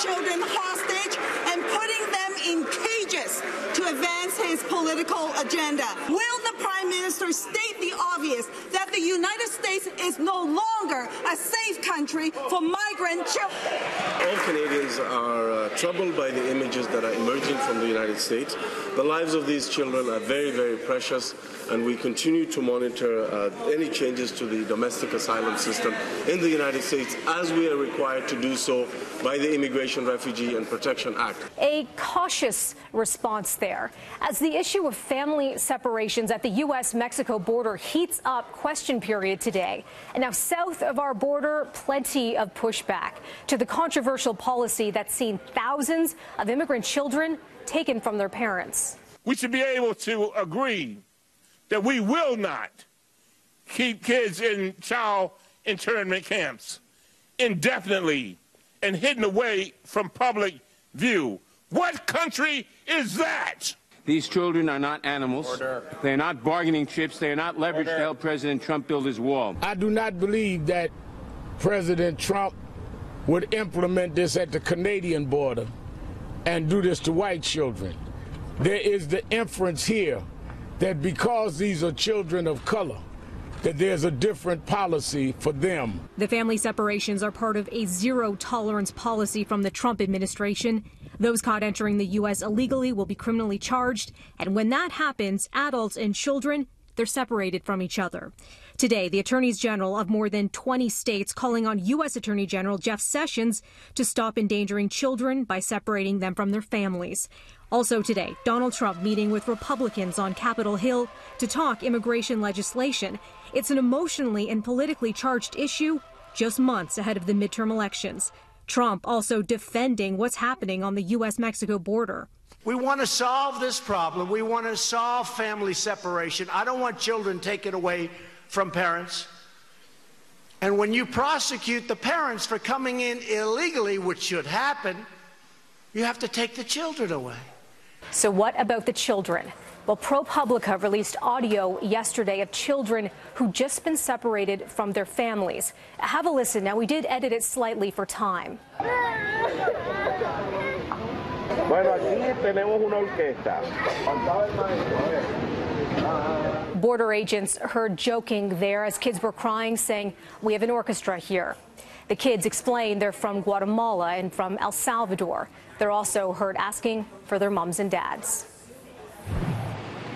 children hostage and putting them in cages to advance his political agenda. Will the Prime Minister state the obvious, that the United States is no longer a safe country for migrant children? All Canadians are troubled by the images that are emerging from the United States. The lives of these children are very, very precious, and we continue to monitor any changes to the domestic asylum system in the United States, as we are required to do so by the Immigration, Refugee and Protection Act. A cautious response there as the issue of family separations at the U.S. Mexico border heats up question period today. And now south of our border, plenty of pushback to the controversial policy that's seen thousands of immigrant children taken from their parents. We should be able to agree that we will not keep kids in child internment camps indefinitely and hidden away from public view. What country is that? These children are not animals. Order. They're not bargaining chips. They're not leverage to help President Trump build his wall. I do not believe that President Trump would implement this at the Canadian border and do this to white children. There is the inference here that because these are children of color, that there's a different policy for them. The family separations are part of a zero-tolerance policy from the Trump administration. Those caught entering the U.S. illegally will be criminally charged, and when that happens, adults and children, they're separated from each other. Today, the attorneys general of more than 20 states calling on U.S. Attorney General Jeff Sessions to stop endangering children by separating them from their families. Also today, Donald Trump meeting with Republicans on Capitol Hill to talk immigration legislation. It's an emotionally and politically charged issue just months ahead of the midterm elections. Trump also defending what's happening on the U.S. Mexico border. We want to solve this problem. We want to solve family separation. I don't want children taken away from parents. And when you prosecute the parents for coming in illegally, which should happen, you have to take the children away. So what about the children? Well, ProPublica released audio yesterday of children who'd just been separated from their families. Have a listen. Now, we did edit it slightly for time. Border agents heard joking there as kids were crying, saying, "We have an orchestra here." The kids explained they're from Guatemala and from El Salvador. They're also heard asking for their moms and dads.